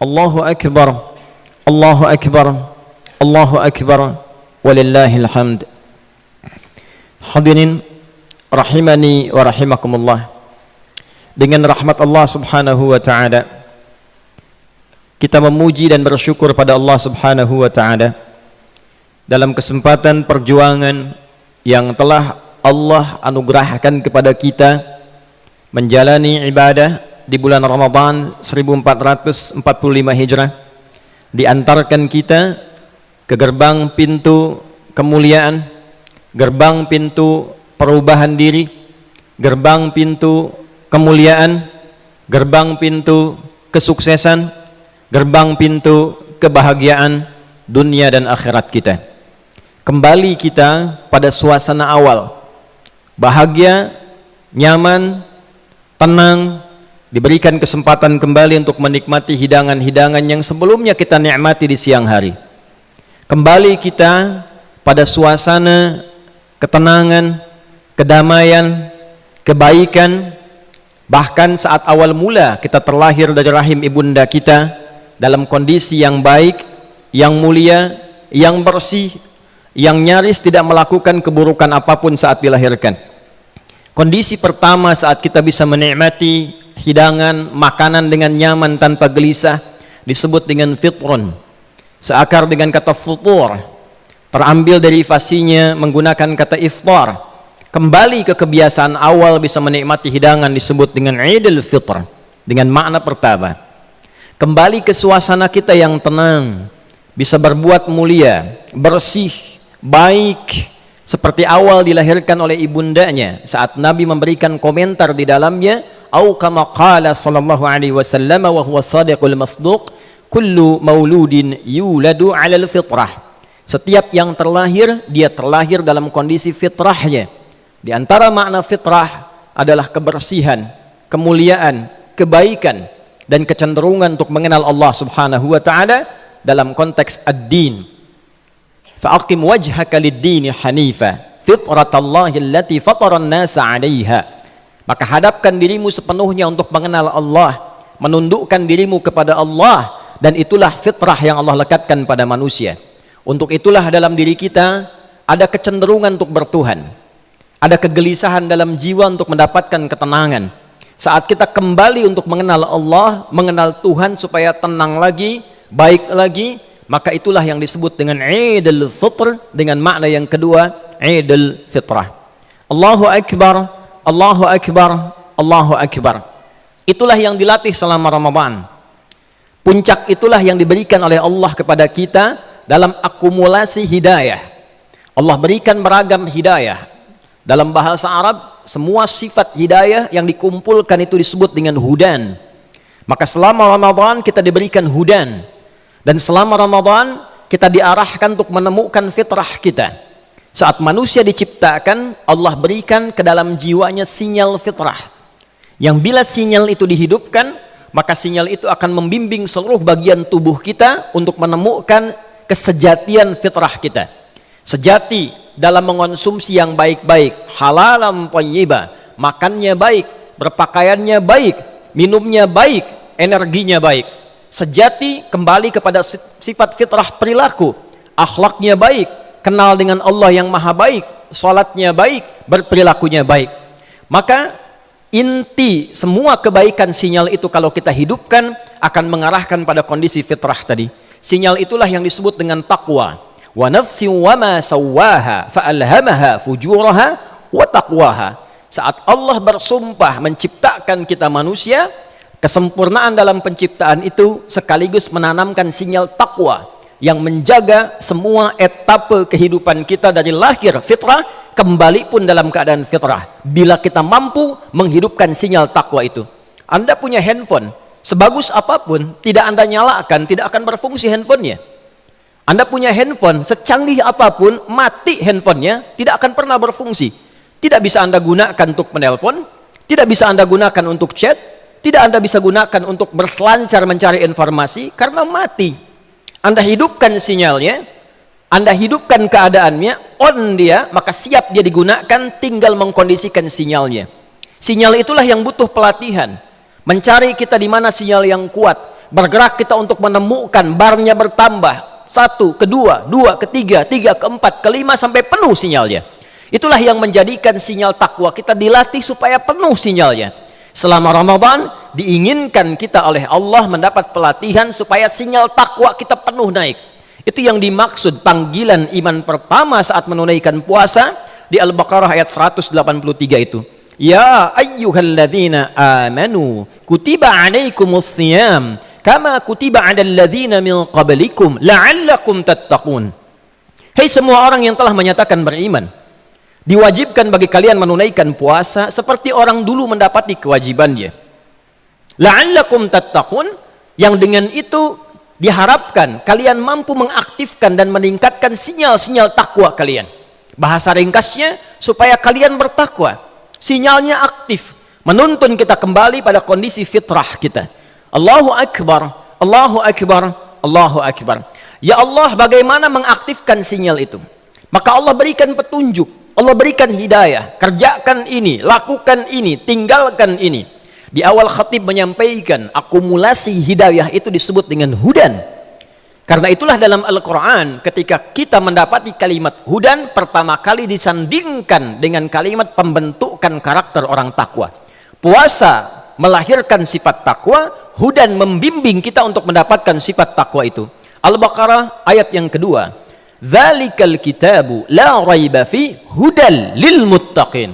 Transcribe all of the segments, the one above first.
Allahu Akbar, Allahu Akbar, Allahu Akbar, walillahil hamd. Hadirin rahimani wa rahimakumullah. Dengan rahmat Allah Subhanahu wa taala, kita memuji dan bersyukur pada Allah Subhanahu wa taala dalam kesempatan perjuangan yang telah Allah anugerahkan kepada kita menjalani ibadah di bulan Ramadan 1445 Hijrah, diantarkan kita ke gerbang pintu kemuliaan, gerbang pintu perubahan diri, gerbang pintu kemuliaan, gerbang pintu kesuksesan, gerbang pintu kebahagiaan dunia dan akhirat kita. Kembali kita pada suasana awal, bahagia, nyaman, tenang, diberikan kesempatan kembali untuk menikmati hidangan-hidangan yang sebelumnya kita nikmati di siang hari. Kembali kita pada suasana ketenangan, kedamaian, kebaikan. Bahkan saat awal mula kita terlahir dari rahim ibunda kita dalam kondisi yang baik, yang mulia, yang bersih, yang nyaris tidak melakukan keburukan apapun saat dilahirkan. Kondisi pertama saat kita bisa menikmati hidangan makanan dengan nyaman tanpa gelisah disebut dengan fitrun, seakar dengan kata futur, terambil derivasinya menggunakan kata iftar. Kembali ke kebiasaan awal bisa menikmati hidangan disebut dengan Idul Fitr, dengan makna pertama. Kembali ke suasana kita yang tenang, bisa berbuat mulia, bersih, baik, seperti awal dilahirkan oleh ibundanya saat Nabi memberikan komentar di dalamnya, au kama qala sallallahu alaihi wasallam wa huwa shadiqul masduq, kullu mauludin yuladu 'alal fitrah. Setiap yang terlahir, dia terlahir dalam kondisi fitrahnya. Di antara makna fitrah adalah kebersihan, kemuliaan, kebaikan, dan kecenderungan untuk mengenal Allah Subhanahu wa taala dalam konteks ad-din. Fa'aqim wajhaka lid-dini hanifa fitratallahi allati fatara an-nasa 'alaiha. Maka hadapkan dirimu sepenuhnya untuk mengenal Allah, menundukkan dirimu kepada Allah, dan itulah fitrah yang Allah lekatkan pada manusia. Untuk itulah dalam diri kita ada kecenderungan untuk bertuhan, ada kegelisahan dalam jiwa untuk mendapatkan ketenangan. Saat kita kembali untuk mengenal Allah, mengenal Tuhan supaya tenang lagi, baik lagi, maka itulah yang disebut dengan Idul Fitr, dengan makna yang kedua, Idul Fitrah. Allahu Akbar, Allahu Akbar, Allahu Akbar. Itulah yang dilatih selama Ramadan. Puncak itulah yang diberikan oleh Allah kepada kita dalam akumulasi hidayah. Allah berikan beragam hidayah. Dalam bahasa Arab, semua sifat hidayah yang dikumpulkan itu disebut dengan hudan. Maka selama Ramadan kita diberikan hudan. Dan selama Ramadan kita diarahkan untuk menemukan fitrah kita. Saat manusia diciptakan, Allah berikan ke dalam jiwanya sinyal fitrah, yang bila sinyal itu dihidupkan, maka sinyal itu akan membimbing seluruh bagian tubuh kita untuk menemukan kesejatian fitrah kita. Sejati dalam mengonsumsi yang baik-baik, halalan thayyiba, makannya baik, berpakaiannya baik, minumnya baik, energinya baik. Sejati kembali kepada sifat fitrah perilaku, akhlaknya baik, kenal dengan Allah yang maha baik, salatnya baik, berperilakunya baik. Maka inti semua kebaikan sinyal itu kalau kita hidupkan akan mengarahkan pada kondisi fitrah tadi. Sinyal itulah yang disebut dengan taqwa. Wa nafsin wa ma sawwaha fa alhamaha fujuraha wa taqwaha. Saat Allah bersumpah menciptakan kita manusia, kesempurnaan dalam penciptaan itu sekaligus menanamkan sinyal takwa yang menjaga semua etape kehidupan kita dari lahir fitrah, kembali pun dalam keadaan fitrah. Bila kita mampu menghidupkan sinyal takwa itu. Anda punya handphone, sebagus apapun, tidak Anda nyalakan, tidak akan berfungsi handphonenya. Anda punya handphone, secanggih apapun, mati handphonenya, tidak akan pernah berfungsi. Tidak bisa Anda gunakan untuk menelpon, tidak bisa Anda gunakan untuk chat, tidak Anda bisa gunakan untuk berselancar mencari informasi, karena mati. Anda hidupkan sinyalnya, Anda hidupkan keadaannya, on dia, maka siap dia digunakan, tinggal mengkondisikan sinyalnya. Sinyal itulah yang butuh pelatihan. Mencari kita di mana sinyal yang kuat, Bergerak kita untuk menemukan, barnya bertambah. 1, kedua, 2, ketiga, 3, keempat, kelima, sampai penuh sinyalnya. Itulah yang menjadikan sinyal takwa kita dilatih supaya penuh sinyalnya. Selama Ramadan diinginkan kita oleh Allah mendapat pelatihan supaya sinyal takwa kita penuh naik. Itu yang dimaksud panggilan iman pertama saat menunaikan puasa di Al-Baqarah ayat 183 itu. Ya ayyuhalladzina amanu kutiba alaikumus siyam kama kutiba 'alal ladzina min qablikum la'allakum tattaqun. Hei semua orang yang telah menyatakan beriman, diwajibkan bagi kalian menunaikan puasa seperti orang dulu mendapati kewajibannya. La'allakum tattaqun, yang dengan itu diharapkan kalian mampu mengaktifkan dan meningkatkan sinyal-sinyal takwa kalian. Bahasa ringkasnya, supaya kalian bertakwa. Sinyalnya aktif, menuntun kita kembali pada kondisi fitrah kita. Allahu Akbar, Allahu Akbar, Allahu Akbar. Ya Allah, bagaimana mengaktifkan sinyal itu? Maka Allah berikan petunjuk, Allah berikan hidayah. Kerjakan ini, lakukan ini, tinggalkan ini. Di awal khatib menyampaikan akumulasi hidayah itu disebut dengan hudan. Karena itulah dalam Al-Quran ketika kita mendapati kalimat hudan, pertama kali disandingkan dengan kalimat pembentukan karakter orang takwa. Puasa melahirkan sifat takwa, hudan membimbing kita untuk mendapatkan sifat takwa itu. Al-Baqarah ayat yang kedua, dzalikal kitabu la raiba fi hudal lil muttaqin.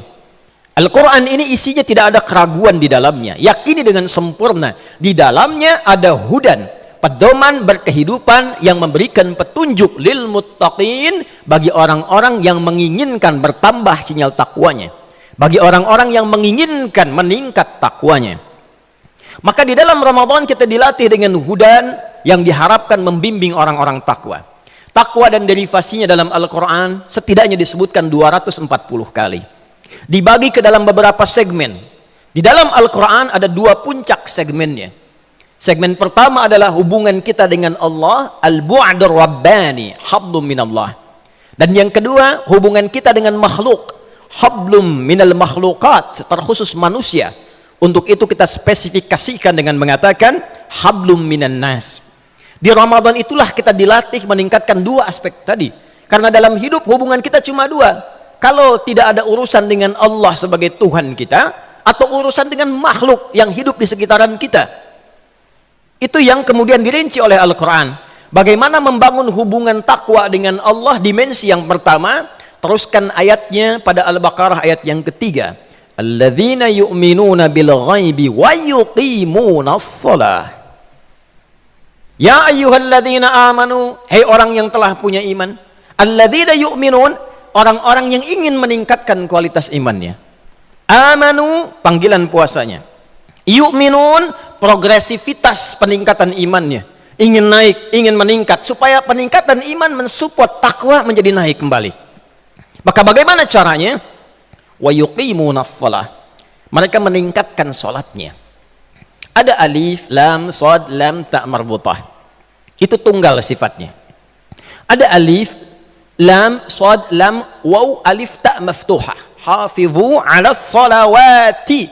Al-Quran ini isinya tidak ada keraguan di dalamnya, yakini dengan sempurna. Di dalamnya ada hudan, pedoman berkehidupan yang memberikan petunjuk lil muttaqin, bagi orang-orang yang menginginkan bertambah sinyal takwanya, bagi orang-orang yang menginginkan meningkat takwanya. Maka di dalam Ramadan kita dilatih dengan hudan yang diharapkan membimbing orang-orang takwa. Takwa dan derivasinya dalam Al-Quran setidaknya disebutkan 240 kali, dibagi ke dalam beberapa segmen. Di dalam Al-Quran ada 2 puncak segmennya. Segmen pertama adalah hubungan kita dengan Allah, al-bu'dur rabbani, hablum minallah. Dan yang kedua, hubungan kita dengan makhluk, hablum minal makhlukat, terkhusus manusia. Untuk itu kita spesifikasikan dengan mengatakan hablum minan nas. Di Ramadan itulah kita dilatih meningkatkan 2 aspek tadi. Karena dalam hidup hubungan kita cuma 2. Kalau tidak ada urusan dengan Allah sebagai Tuhan kita, atau urusan dengan makhluk yang hidup di sekitaran kita. Itu yang kemudian dirinci oleh Al-Quran. Bagaimana membangun hubungan takwa dengan Allah, dimensi yang pertama. Teruskan ayatnya pada Al-Baqarah ayat yang ketiga. Alladzina yu'minuna bil ghaibi wa yuqimunas shalah. Ya ayyuhalladzina amanu, hei orang yang telah punya iman. Alladzina yu'minun, orang-orang yang ingin meningkatkan kualitas imannya. Amanu, panggilan puasanya. Yu'minun, progresivitas peningkatan imannya. Ingin naik, ingin meningkat, supaya peningkatan iman mensupport takwa menjadi naik kembali. Maka bagaimana caranya? Wa yuqimunas shalah, mereka meningkatkan salatnya. Ada alif, lam, shad, lam, ta marbutah, itu tunggal sifatnya. Ada alif, lam, shad, lam, waw, alif, ta maftuhah. Hafizu 'alas salawati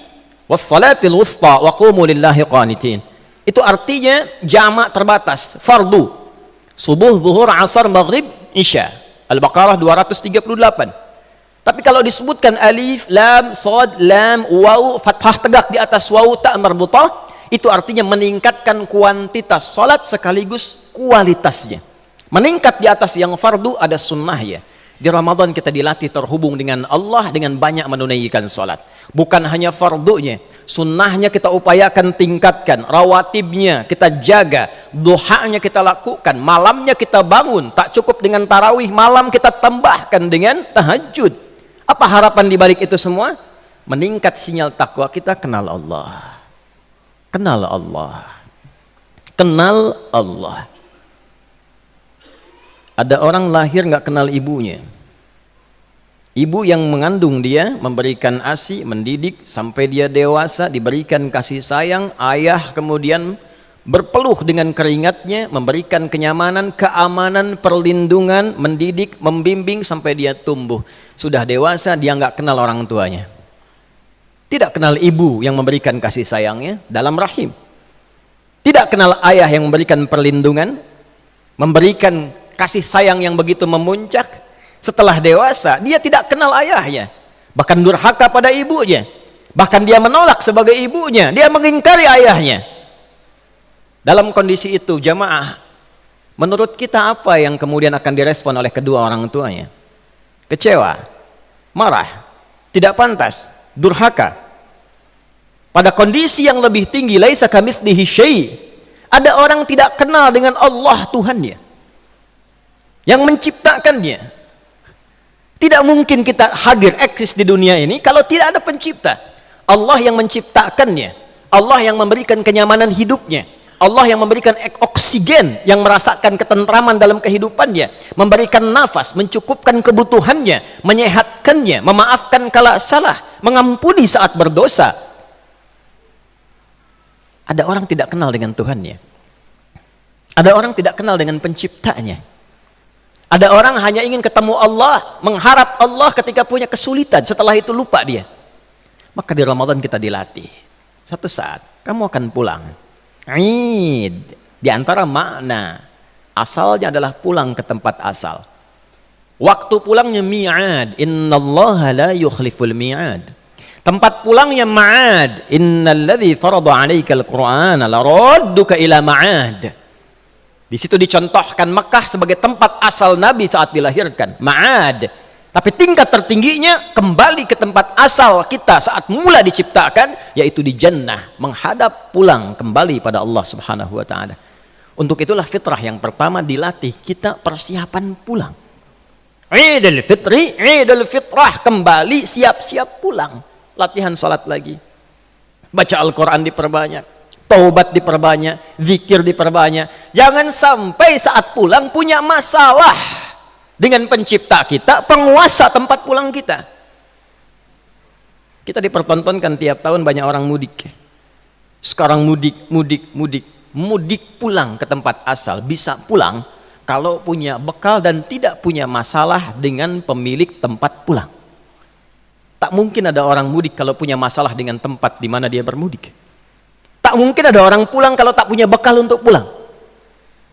was salatil wusta wa qumu lillahi qanitin. Itu artinya jamak terbatas, fardu, subuh, zuhur, asar, maghrib, isya. Al-Baqarah 238. Tapi kalau disebutkan alif, lam, shad, lam, waw, fathah tegak di atas waw, ta marbutah, itu artinya meningkatkan kuantitas salat sekaligus kualitasnya. Meningkat di atas yang fardu, ada sunnahnya. Di Ramadan kita dilatih terhubung dengan Allah dengan banyak menunaikan salat. Bukan hanya fardunya, sunnahnya kita upayakan tingkatkan, rawatibnya kita jaga, duhanya kita lakukan, malamnya kita bangun. Tak cukup dengan tarawih malam, kita tambahkan dengan tahajud. Apa harapan dibalik itu semua? Meningkat sinyal takwa kita, kenal Allah. Kenal Allah. Kenal Allah. Ada orang lahir nggak kenal ibunya. Ibu yang mengandung dia, memberikan ASI, mendidik sampai dia dewasa, diberikan kasih sayang. Ayah kemudian berpeluh dengan keringatnya, memberikan kenyamanan, keamanan, perlindungan, mendidik, membimbing sampai dia tumbuh. Sudah dewasa, dia nggak kenal orang tuanya. Tidak kenal ibu yang memberikan kasih sayangnya dalam rahim. tidak kenal ayah yang memberikan perlindungan, memberikan kasih sayang yang begitu memuncak. Setelah dewasa dia tidak kenal ayahnya, bahkan durhaka pada ibunya, bahkan dia menolak sebagai ibunya, dia mengingkari ayahnya. Dalam kondisi itu jamaah, menurut kita apa yang kemudian akan direspon oleh kedua orang tuanya? Kecewa, marah, tidak pantas, durhaka. Pada kondisi yang lebih tinggi, laisa kamitslihi syai', ada orang tidak kenal dengan Allah Tuhannya yang menciptakannya. Tidak mungkin kita hadir eksis di dunia ini kalau tidak ada pencipta. Allah yang menciptakannya, Allah yang memberikan kenyamanan hidupnya, Allah yang memberikan oksigen, yang merasakan ketentraman dalam kehidupannya, memberikan nafas, mencukupkan kebutuhannya, menyehatkannya, memaafkan kala salah, mengampuni saat berdosa. Ada orang tidak kenal dengan Tuhannya, ada orang tidak kenal dengan penciptanya, ada orang hanya ingin ketemu Allah, mengharap Allah ketika punya kesulitan, setelah itu lupa dia. Maka di Ramadan kita dilatih, satu saat kamu akan pulang. Id, di antara makna asalnya adalah pulang ke tempat asal. Waktu pulangnya mi'ad, innallaha la yukhliful mi'ad. Tempat pulangnya ma'ad, innalladzi farada 'alaikal qur'ana laradduka ila ma'ad. Di situ dicontohkan Mekah sebagai tempat asal Nabi saat dilahirkan, ma'ad. Tapi tingkat tertingginya kembali ke tempat asal kita saat mula diciptakan, yaitu di jannah, menghadap pulang kembali pada Allah Subhanahu wa taala. Untuk itulah fitrah yang pertama dilatih kita, persiapan pulang. Idul Fitri, Idul Fitrah, kembali siap-siap pulang. Latihan salat lagi, baca Al-Quran diperbanyak, taubat diperbanyak, zikir diperbanyak. Jangan sampai saat pulang punya masalah dengan pencipta kita, penguasa tempat pulang kita. Kita dipertontonkan tiap tahun banyak orang mudik. Sekarang mudik pulang ke tempat asal. Bisa pulang kalau punya bekal dan tidak punya masalah dengan pemilik tempat pulang. Tak mungkin ada orang mudik kalau punya masalah dengan tempat di mana dia bermudik. Tak mungkin ada orang pulang kalau tak punya bekal untuk pulang.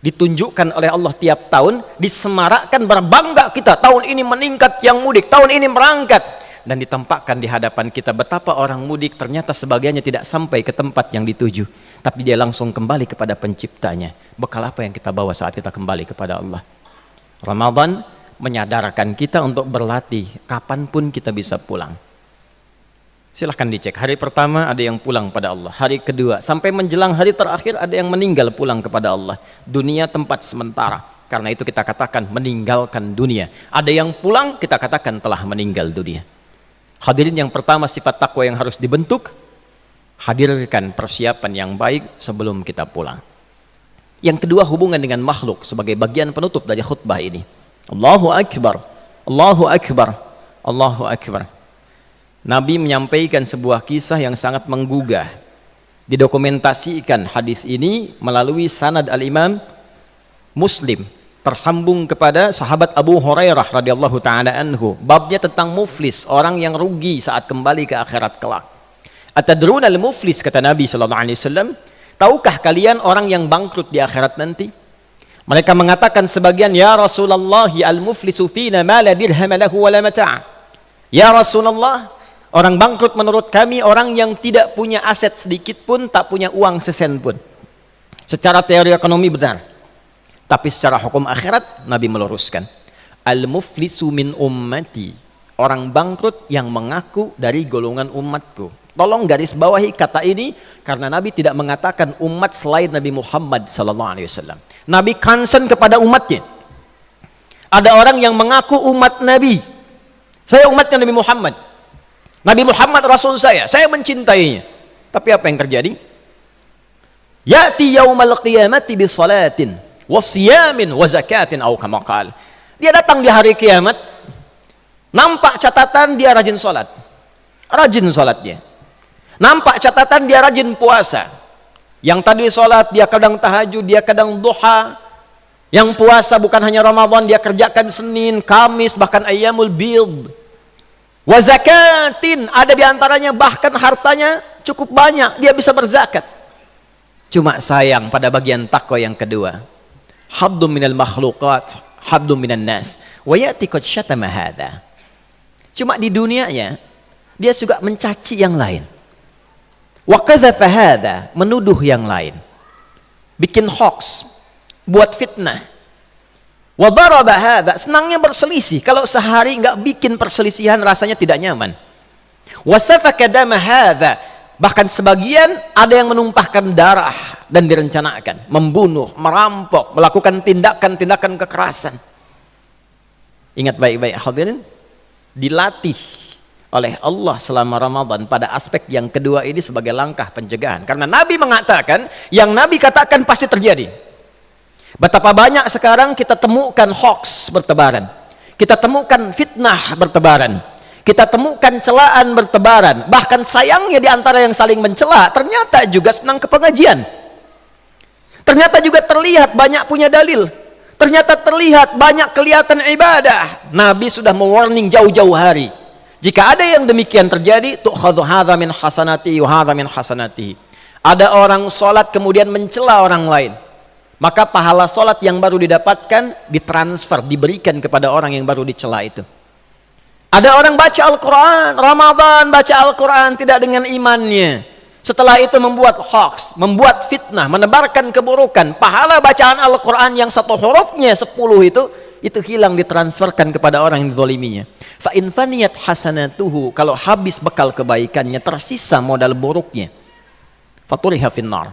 Ditunjukkan oleh Allah tiap tahun, disemarakkan, berbangga kita, tahun ini meningkat yang mudik, tahun ini merangkat, dan ditampakkan di hadapan kita betapa orang mudik ternyata sebagiannya tidak sampai ke tempat yang dituju, tapi dia langsung kembali kepada penciptanya. Bekal apa yang kita bawa saat kita kembali kepada Allah? Ramadan menyadarkan kita untuk berlatih kapanpun kita bisa pulang. Silahkan dicek, hari pertama ada yang pulang pada Allah, hari kedua sampai menjelang hari terakhir ada yang meninggal pulang kepada Allah. Dunia tempat sementara, karena itu kita katakan meninggalkan dunia. Ada yang pulang, kita katakan telah meninggal dunia. Hadirin, yang pertama sifat takwa yang harus dibentuk, hadirkan persiapan yang baik sebelum kita pulang. Yang kedua, hubungan dengan makhluk sebagai bagian penutup dari khutbah ini. Allahu Akbar, Allahu Akbar, Allahu Akbar. Nabi menyampaikan sebuah kisah yang sangat menggugah. Didokumentasikan hadis ini melalui sanad al-Imam Muslim, tersambung kepada sahabat Abu Hurairah radhiyallahu taala anhu. Babnya tentang muflis, orang yang rugi saat kembali ke akhirat kelak. Atadruna al-muflis, kata Nabi sallallahu alaihi wasallam, tahukah kalian orang yang bangkrut di akhirat nanti? Mereka mengatakan sebagian, ya Rasulullah, al-muflisu fina ma la dirham lahu wa la mata'. Ya Rasulullah, orang bangkrut menurut kami orang yang tidak punya aset sedikit pun, tak punya uang sesen pun. Secara teori ekonomi benar, tapi secara hukum akhirat Nabi meluruskan, al-muflisu min ummati, orang bangkrut yang mengaku dari golongan umatku. Tolong garis bawahi kata ini, karena Nabi tidak mengatakan umat selain Nabi Muhammad SAW. Nabi concern kepada umatnya. Ada orang yang mengaku umat Nabi, saya umatnya Nabi Muhammad, Nabi Muhammad Rasul saya mencintainya. Tapi apa yang terjadi? Ya'ti yaumal qiyamati bi salatin wa siyamin wa zakatin aw kama qala. Dia datang di hari kiamat, nampak catatan dia rajin salat. Rajin salatnya. Nampak catatan dia rajin puasa. Yang tadi salat dia kadang tahajud, dia kadang duha. Yang puasa bukan hanya Ramadan, dia kerjakan Senin, Kamis, bahkan ayyamul bid. Wa zakatin, ada di antaranya bahkan hartanya cukup banyak, dia bisa berzakat. Cuma sayang pada bagian takwa yang kedua. Habdun minal makhluqat, habdun minan nas. Wa ya'ti qad syatama hadha. Cuma di dunianya dia juga mencaci yang lain. Wa qadhafa hadha, menuduh yang lain. Bikin hoax, buat fitnah. Wa daraba hadha, senangnya berselisih. Kalau sehari enggak bikin perselisihan rasanya tidak nyaman. Wa safaka dama hadha, bahkan sebagian ada yang menumpahkan darah dan direncanakan membunuh, merampok, melakukan tindakan-tindakan kekerasan. Ingat baik-baik hadirin, dilatih oleh Allah selama Ramadan pada aspek yang kedua ini sebagai langkah pencegahan. Karena Nabi mengatakan, yang Nabi katakan pasti terjadi. Betapa banyak sekarang kita temukan hoax bertebaran, kita temukan fitnah bertebaran, kita temukan celaan bertebaran. Bahkan sayangnya di antara yang saling mencela ternyata juga senang ke pengajian. Ternyata juga terlihat banyak punya dalil. Ternyata terlihat banyak kelihatan ibadah. Nabi sudah mewarning jauh-jauh hari. Jika ada yang demikian terjadi, tu'khadhu hadza min hasanati wa hadza min hasanati. Ada orang sholat kemudian mencela orang lain, maka pahala sholat yang baru didapatkan ditransfer, diberikan kepada orang yang baru dicela itu. Ada orang baca Al-Quran, Ramadan baca Al-Quran tidak dengan imannya. Setelah itu membuat hoax, membuat fitnah, menebarkan keburukan. Pahala bacaan Al-Quran yang satu hurufnya 10 itu hilang, ditransferkan kepada orang yang dizaliminya. Fa in faniyat hasanatuhu, kalau habis bekal kebaikannya, tersisa modal buruknya. Faturiha finnar,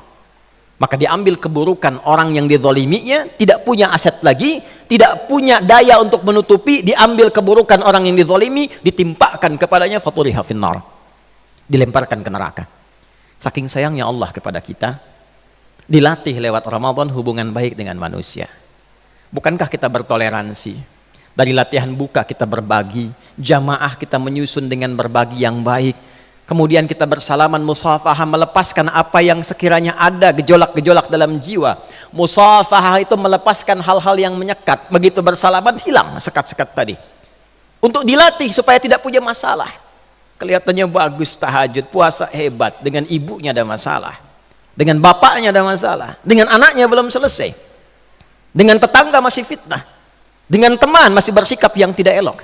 maka diambil keburukan orang yang dizaliminya, tidak punya aset lagi, tidak punya daya untuk menutupi, diambil keburukan orang yang dizalimi, ditimpakan kepadanya, faturiha finnar, dilemparkan ke neraka. Saking sayangnya Allah kepada kita, dilatih lewat Ramadan hubungan baik dengan manusia. Bukankah kita bertoleransi? Dari latihan buka kita berbagi, jamaah kita menyusun dengan berbagi yang baik. Kemudian kita bersalaman musafahah, melepaskan apa yang sekiranya ada gejolak-gejolak dalam jiwa. Musafahah itu melepaskan hal-hal yang menyekat. Begitu bersalaman hilang sekat-sekat tadi. Untuk dilatih supaya tidak punya masalah. Kelihatannya bagus tahajud, puasa hebat, dengan ibunya ada masalah, dengan bapaknya ada masalah, dengan anaknya belum selesai, dengan tetangga masih fitnah, dengan teman masih bersikap yang tidak elok.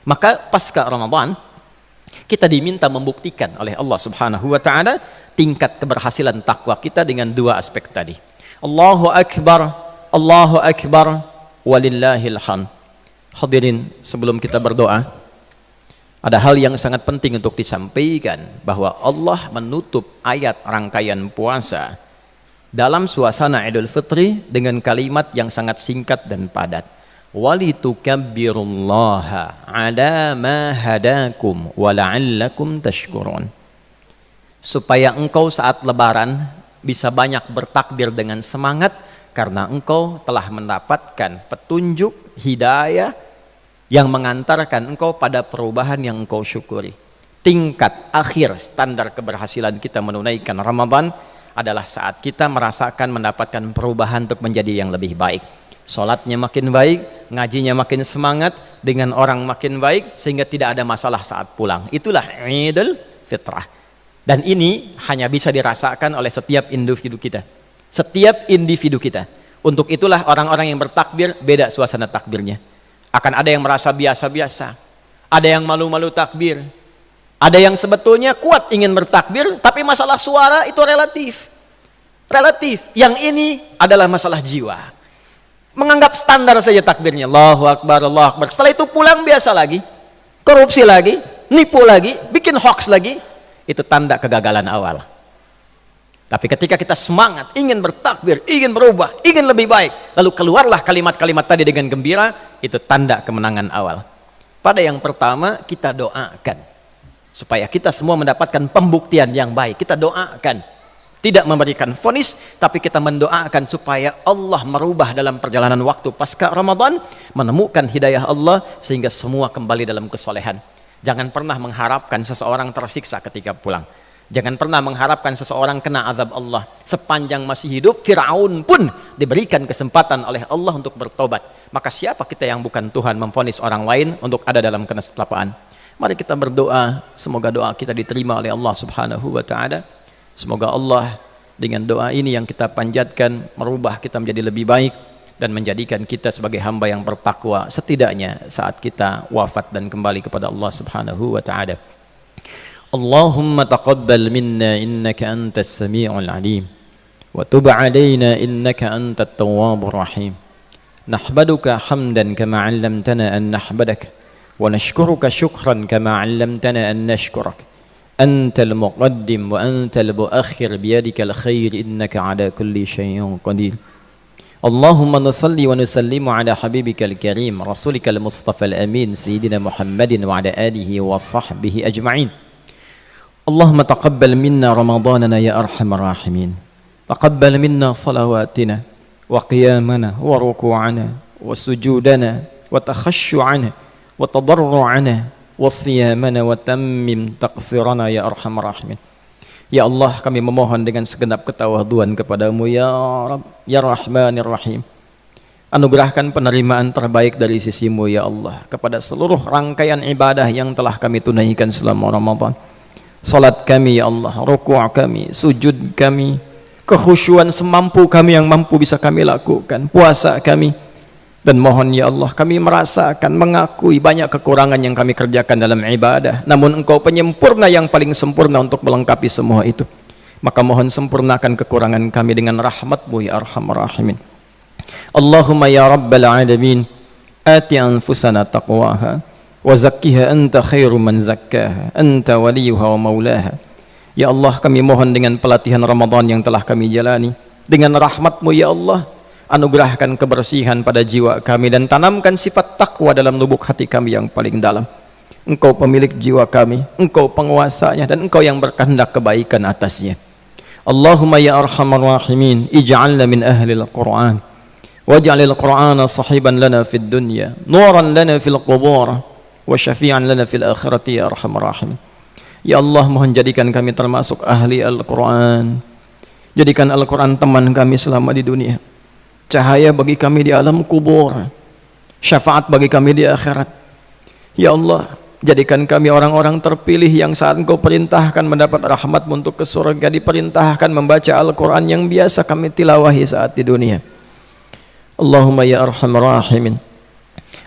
Maka pasca Ramadan kita diminta membuktikan oleh Allah Subhanahu wa taala tingkat keberhasilan takwa kita dengan dua aspek tadi. Allahu akbar, Allahu akbar, walillahil hamd. Hadirin, sebelum kita berdoa, ada hal yang sangat penting untuk disampaikan, bahwa Allah menutup ayat rangkaian puasa dalam suasana Idul Fitri dengan kalimat yang sangat singkat dan padat. Walitukabbirullaha ala ma hadakum wa la'allakum tashkurun. Supaya engkau saat lebaran bisa banyak bertakbir dengan semangat, karena engkau telah mendapatkan petunjuk hidayah yang mengantarkan engkau pada perubahan yang engkau syukuri. Tingkat akhir standar keberhasilan kita menunaikan Ramadan adalah saat kita merasakan mendapatkan perubahan untuk menjadi yang lebih baik. Salatnya makin baik, ngajinya makin semangat, dengan orang makin baik, sehingga tidak ada masalah saat pulang. Itulah Idul Fitrah. Dan ini hanya bisa dirasakan oleh setiap individu kita. Setiap individu kita. Untuk itulah orang-orang yang bertakbir beda suasana takbirnya. Akan ada yang merasa biasa-biasa, ada yang malu-malu takbir, ada yang sebetulnya kuat ingin bertakbir, tapi masalah suara itu relatif. Yang ini adalah masalah jiwa. Menganggap standar saja takbirnya, Allahu Akbar, Allahu Akbar. Setelah itu pulang biasa lagi, korupsi lagi, nipu lagi, bikin hoax lagi. Itu tanda kegagalan awal. Tapi ketika kita semangat, ingin bertakbir, ingin berubah, ingin lebih baik, lalu keluarlah kalimat-kalimat tadi dengan gembira, itu tanda kemenangan awal. Pada yang pertama, kita doakan supaya kita semua mendapatkan pembuktian yang baik. Kita doakan, tidak memberikan vonis, tapi kita mendoakan supaya Allah merubah dalam perjalanan waktu pasca Ramadan, menemukan hidayah Allah sehingga semua kembali dalam kesolehan. Jangan pernah mengharapkan seseorang tersiksa ketika pulang. Jangan pernah mengharapkan seseorang kena azab Allah. Sepanjang masih hidup, Fir'aun pun diberikan kesempatan oleh Allah untuk bertobat. Maka siapa kita yang bukan Tuhan memvonis orang lain untuk ada dalam kenestelapaan? Mari kita berdoa, semoga doa kita diterima oleh Allah Subhanahu wa ta'ala. Semoga Allah Dengan doa ini yang kita panjatkan merubah kita menjadi lebih baik dan menjadikan kita sebagai hamba yang bertakwa setidaknya saat kita wafat dan kembali kepada Allah Subhanahu wa taala. Allahumma taqabbal minna innaka antas sami'ul alim wa tub 'alaina innaka antat tawwabur rahim. Nahmaduka hamdan kama 'allamtana an nahmadak wa nashkuruka syukran kama 'allamtana an nashkurak. Antal muqaddim wa antal muakhir biyadikal khair innaka 'ala kulli syai'in qadir. Allahumma nusalli wa nusallimu ala habibikal karim rasulikal mustafal amin sayyidina Muhammadin wa ala alihi wa sahbihi ajma'in. Allahumma taqabbal minna ramadanana ya arhamar rahimin. Taqabbal minna salawatina wa qiyamana wa ruku'ana wa sujudana wa takhashshu'ana wa tadarru'ana wa siyamana wa tammim taqsirana ya arhamar rahimin. Ya Allah, kami memohon dengan segenap ketawaduan kepadamu ya Rabb, ya Rahmanir Rahim. Anugerahkan penerimaan terbaik dari sisimu ya Allah kepada seluruh rangkaian ibadah yang telah kami tunaikan selama Ramadan. Salat kami ya Allah, ruku' kami, sujud kami, kekhusyuan semampu kami yang mampu bisa kami lakukan, puasa kami. Dan mohon ya Allah, kami merasakan, mengakui banyak kekurangan yang kami kerjakan dalam ibadah, namun Engkau penyempurna yang paling sempurna untuk melengkapi semua itu. Maka mohon sempurnakan kekurangan kami dengan rahmat-Mu ya Arhamar Rahimin. Allahumma ya Rabbal Alamin, ati anfusana taqwaha wa zakkiha anta khairu man zakkaha anta waliyuha wa maulaha. Ya Allah, kami mohon dengan pelatihan Ramadan yang telah kami jalani, dengan rahmat-Mu ya Allah, anugerahkan kebersihan pada jiwa kami dan tanamkan sifat takwa dalam lubuk hati kami yang paling dalam. Engkau pemilik jiwa kami, Engkau penguasanya, dan Engkau yang berkehendak kebaikan atasnya. Allahumma ya arhamar rahimin, ij'alna min ahlil Qur'an waj'alil Qur'ana sahiban lana fid dunya, nuran lana fil qubur, wa syafi'an lana fil akhirati ya arhamar rahimin. Ya Allah, mohon jadikan kami termasuk ahli Al-Quran. Jadikan Al-Quran teman kami selama di dunia, cahaya bagi kami di alam kubur, syafaat bagi kami di akhirat. Ya Allah, jadikan kami orang-orang terpilih yang saat Engkau perintahkan mendapat rahmat-Mu untuk ke surga, diperintahkan membaca Al-Quran yang biasa kami tilawahi saat di dunia. Allahumma ya arhamar rahimin,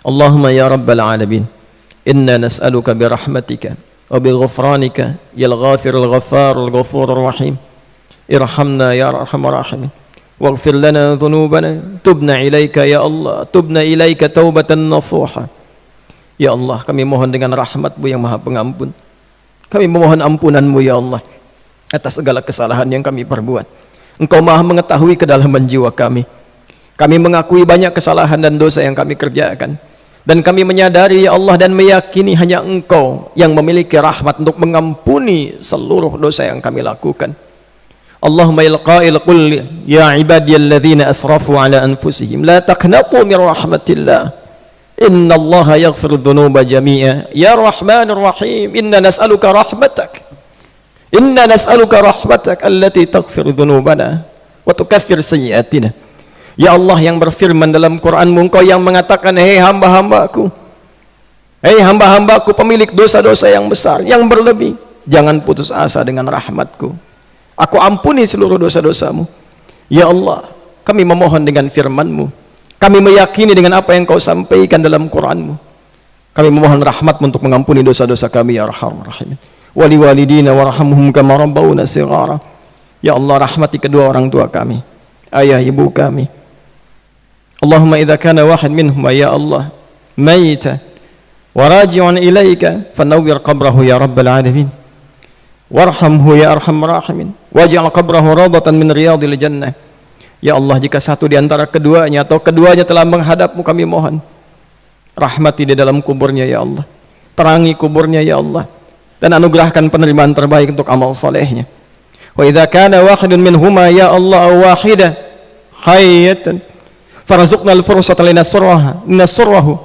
Allahumma ya rabbal alamin, inna nas'aluka birahmatika wa bighufranika yal ghafirul ghaffarul ghafurur rahim. Irhamna ya arhamar rahimin, waghfir lana dhunubana, tubna ilaika ya Allah, tubna ilaika taubatan nasuha. Ya Allah, kami mohon dengan rahmat-Mu yang maha pengampun, kami memohon ampunan-Mu ya Allah atas segala kesalahan yang kami perbuat. Engkau maha mengetahui kedalaman jiwa kami. Kami mengakui banyak kesalahan dan dosa yang kami kerjakan, dan kami menyadari ya Allah dan meyakini hanya Engkau yang memiliki rahmat untuk mengampuni seluruh dosa yang kami lakukan. Allahumma ya qail qul ya ibadiyalladzina asrafu ala anfusihim la taqnatu min rahmatillah innallaha yaghfiru dhunuba jami'a ya Rahmanur Rahim. Inna nas'aluka rahmatak allati taghfiru dhunubana wa tukaffir sayyi'atina. Ya Allah yang berfirman dalam Quran-Mu, Engkau yang mengatakan, hei hamba-hambaku, pemilik dosa-dosa yang besar, yang berlebih, jangan putus asa dengan rahmat-Ku. Aku ampuni seluruh dosa-dosamu. Ya Allah, kami memohon dengan firman-Mu, kami meyakini dengan apa yang Kau sampaikan dalam Quran-Mu. Kami memohon rahmat-Mu untuk mengampuni dosa-dosa kami ya Arhamar Rahimin. Wali walidina warhamhum kama rabbawna shighara. Ya Allah, rahmati kedua orang tua kami, ayah ibu kami. Allahumma idza kana wahid minhum ya Allah maita wa raji'un ilaika fanawwir qabrahu ya rabbal alamin warhamhu ya arhamar rahimin waj'al qabrahu rawdatan min riyadil jannah. Ya Allah, jika satu di antara keduanya atau keduanya telah menghadap-Mu, kami mohon rahmati di dalam kuburnya ya Allah, terangi kuburnya ya Allah, dan anugerahkan penerimaan terbaik untuk amal salehnya. Wa idza kana wahidun minhuma ya Allah wahida hayyatan farzuqna al-fursata linasrahu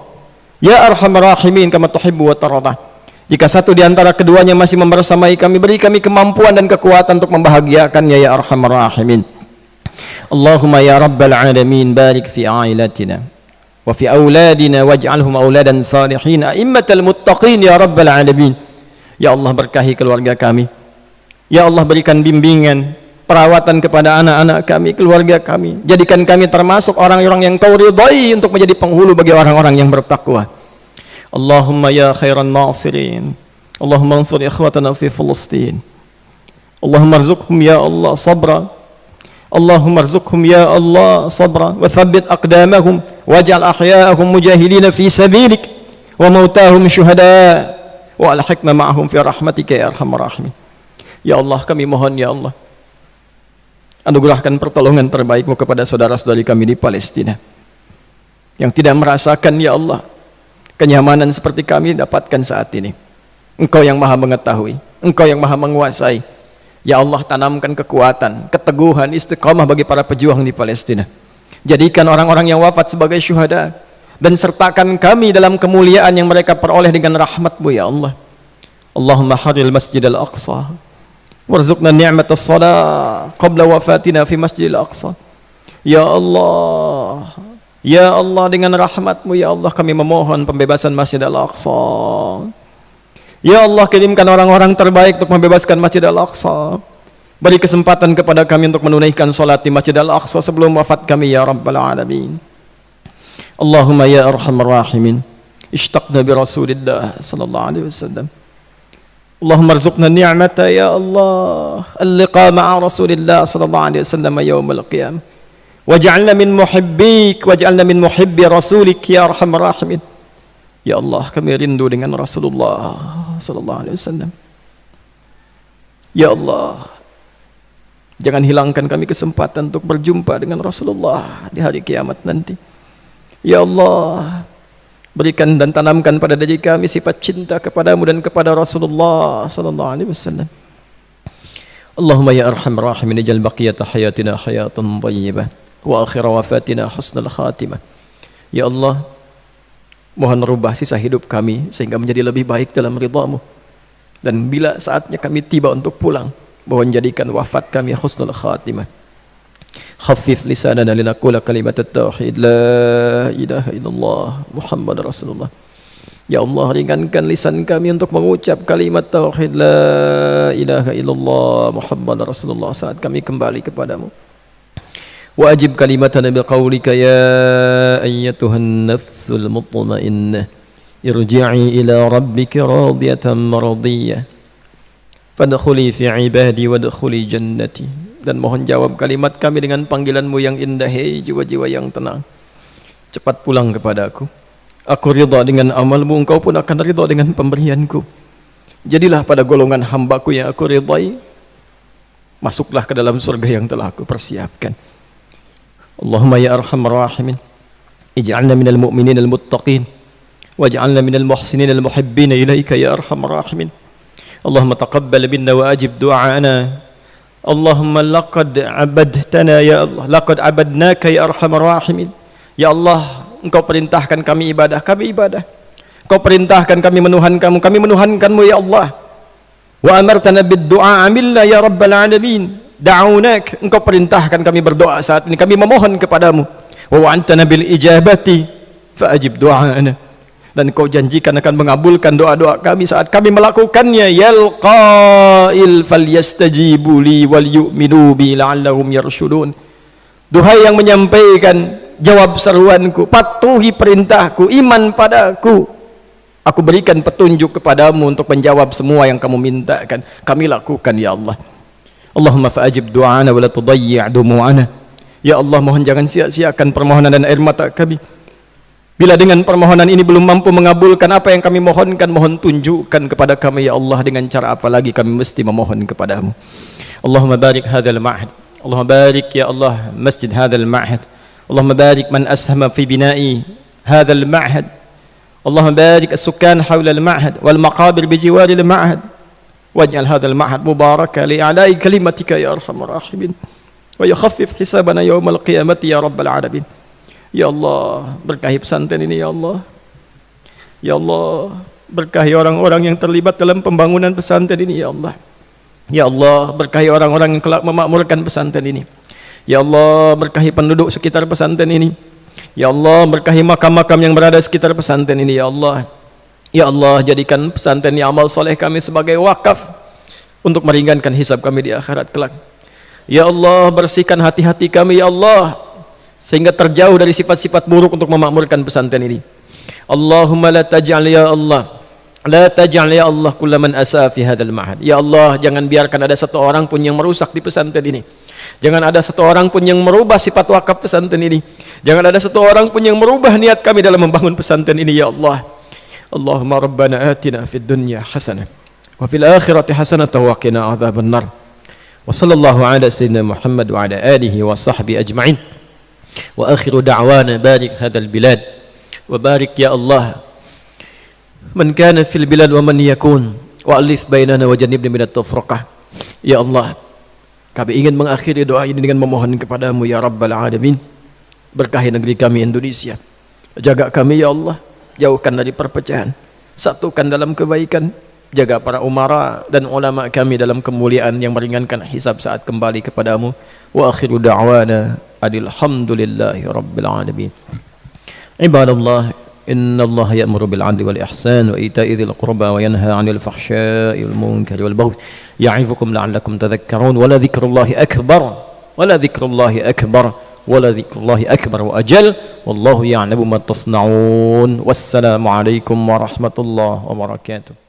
ya arhamar rahimin kama tuhibbu wa tarda. Jika satu di antara keduanya masih membersamai kami, beri kami kemampuan dan kekuatan untuk membahagiakannya ya arhamar rahimin. Allahumma ya rabbal alamin, barik fi ailatina wa fi auladina waj'alhum auladan salihin a'immatal muttaqin ya rabbal alamin. Ya Allah, berkahi keluarga kami. Ya Allah, berikan bimbingan, perawatan kepada anak-anak kami, keluarga kami. Jadikan kami termasuk orang-orang yang Kau ridai untuk menjadi penghulu bagi orang-orang yang bertakwa. Allahumma ya khairan nasirin, Allahumma ansur ikhwatana fi Filistin, Allahumma arzuqhum ya Allah sabra, Allahumma arzuqhum ya Allah sabra, wa thabbit aqdamahum waj'al ahya'ahum mujahidina fi sabilik wa mautahum syuhada wa alhiqna ma'ahum fi rahmatika ya arhamar rahimin. Ya Allah, kami mohon ya Allah, anugerahkan pertolongan terbaik-Mu kepada saudara-saudari kami di Palestina yang tidak merasakan ya Allah kenyamanan seperti kami dapatkan saat ini. Engkau yang maha mengetahui, Engkau yang maha menguasai. Ya Allah, tanamkan kekuatan, keteguhan, istiqamah bagi para pejuang di Palestina. Jadikan orang-orang yang wafat sebagai syuhada, dan sertakan kami dalam kemuliaan yang mereka peroleh dengan rahmat-Mu ya Allah. Allahumma haril masjid al-aqsa warzuqna ni'mat as-salah qabla wafatina fi masjid al-aqsa. Ya Allah, ya Allah, dengan rahmat-Mu ya Allah kami memohon pembebasan masjid al-aqsa. Ya Allah, kirimkan orang-orang terbaik untuk membebaskan masjid al-aqsa. Beri kesempatan kepada kami untuk menunaikan salat di masjid al-aqsa sebelum wafat kami ya Rabbal Alamin. Allahumma ya arhamar rahimin, ishtaqna bi Rasulillah sallallahu alaihi wasallam. Allahumma arzuqna ni'mata ya Allah al-liqa ma'a Rasulillah sallallahu alaihi wasallam yawmal qiyamah. Waj'alna min muhibbik waj'alna min muhibbi rasulik ya arhamar rahimin. Ya Allah, kami rindu dengan Rasulullah sallallahu alaihi wasallam. Ya Allah, jangan hilangkan kami kesempatan untuk berjumpa dengan Rasulullah di hari kiamat nanti. Ya Allah, berikan dan tanamkan pada diri kami sifat cinta kepadamu dan kepada Rasulullah sallallahu alaihi wasallam. Allahumma ya arhamar rahimin, ij'al baqiyata hayatina hayatan thayyibah wa akhir wafatina husnul khatimah. Ya Allah, mohon rubah sisa hidup kami sehingga menjadi lebih baik dalam ridha-Mu, dan bila saatnya kami tiba untuk pulang, mohon jadikan wafat kami husnul khatimah. Khaffif lisanana linaqula kalimat at-tauhid la ilaha illallah Muhammad Rasulullah. Ya Allah, ringankan lisan kami untuk mengucap kalimat tauhid la ilaha illallah Muhammad Rasulullah saat kami kembali kepadamu. Wajib kalimatana biqaulika ya ayyatuhan nafsul mutmainnah irji'i ila rabbika radiyatan maradiyah fadkhuli fi ibadi wadkhuli jannati. Dan mohon jawab kalimat kami dengan panggilan-Mu yang indah, hei jiwa-jiwa yang tenang, cepat pulang kepadaku. Aku ridha dengan amal-Mu, Engkau pun akan ridha dengan pemberianku. Jadilah pada golongan hamba-Ku yang aku ridhai, masuklah ke dalam surga yang telah aku persiapkan. Allahumma ya arhamar rahimin, ij'alna minal mu'minin al-muttaqin waj'alna minal muhsinin al-muhibbin ilaika ya arhamar rahimin. Allahumma taqabbal minna wa ajib du'ana. Allahumma laqad abadtana ya Allah, laqad abadnaka ya arhamar rahimin. Ya Allah, Engkau perintahkan kami ibadah, kami ibadah. Engkau perintahkan kami menuhankan-Mu, kami menuhankan-Mu ya Allah. Wa amartana bid-du'a amilna ya rabbal alamin. Da'unak, Engkau perintahkan kami berdoa saat ini, kami memohon kepadamu. Wa wa'antana bil ijabati fa'ajib du'ana. Dan Engkau janjikan akan mengabulkan doa-doa kami saat kami melakukannya. Yal qail falyastajibu li wal yu'minu bi la'allahum yarshudun. Duhai yang menyampaikan, jawab seruanku, patuhi perintahku, iman padaku. Aku berikan petunjuk kepadamu untuk menjawab semua yang kamu mintakan. Kami lakukan ya Allah. Allahumma fa'ajib du'ana wa la tudayyi' dumu'ana. Ya Allah, mohon jangan sia-siakan permohonan dan air mata kami. Bila dengan permohonan ini belum mampu mengabulkan apa yang kami mohonkan, mohon tunjukkan kepada kami ya Allah dengan cara apa lagi kami mesti memohon kepadamu. Allahumma barik hadzal ma'had. Allahumma barik ya Allah masjid hadzal ma'had. Allahumma barik man ashama fi bina'i hadzal ma'had. Allahumma barik as-sukkan hawla al-ma'had wal maqabir bi jiwari al-ma'had. Waj'al hadzal ma'had mubaraka li a'la'i kalimatika ya arhamar rahimin. Wa yukhaffif hisabana yawmal qiyamati ya rabbal alamin. Ya Allah, berkahi pesantren ini ya Allah. Ya Allah, berkahi orang-orang yang terlibat dalam pembangunan pesantren ini ya Allah. Ya Allah, berkahi orang-orang yang kelak memakmurkan pesantren ini. Ya Allah, berkahi penduduk sekitar pesantren ini. Ya Allah, berkahi makam-makam yang berada sekitar pesantren ini ya Allah. Ya Allah, jadikan pesantren ini amal soleh kami sebagai wakaf untuk meringankan hisab kami di akhirat kelak. Ya Allah, bersihkan hati-hati kami ya Allah, sehingga terjauh dari sifat-sifat buruk untuk memakmurkan pesantren ini. Allahumma la taj'al ya Allah, la taj'al ya Allah kulla man asa fi hadzal ma'had. Ya Allah, jangan biarkan ada satu orang pun yang merusak di pesantren ini. Jangan ada satu orang pun yang merubah sifat wakaf pesantren ini. Jangan ada satu orang pun yang merubah niat kami dalam membangun pesantren ini ya Allah. Allahumma rabbana atina fid dunya hasanah wa fil akhirati hasanah wa qina adzaban nar. Wa sallallahu ala sayyidina Muhammad wa ala alihi wa sahbihi ajma'in. Wa akhiru da'wana barik hadzal bilad wa barik ya Allah man kana fil bilad wa man yakun wa alif bainana wa jannibna minat tafraqah. Ya Allah, kami ingin mengakhiri doa ini dengan memohon kepadamu ya Rabbal Alamin, berkahi negeri kami Indonesia, jaga kami ya Allah, jauhkan dari perpecahan, satukan dalam kebaikan, jaga para umara dan ulama kami dalam kemuliaan yang meringankan hisab saat kembali kepadamu. Wa akhiru da'wana alhamdulillahi rabbil alamin. Ibadallah, innallaha ya'muru bil 'adli wal ihsan wa ita'i dzil qurba wa yanha 'anil fahsya'i wal munkari wal baghi ya'izukum la'allakum tadhakkarun. Wa la dzikrullahi akbar, wa la dzikrullahi akbar, wa la dzikrullahi akbar wa ajal, wallahu ya'lamu ma tasna'un. Wassalamu alaikum warahmatullahi wabarakatuh.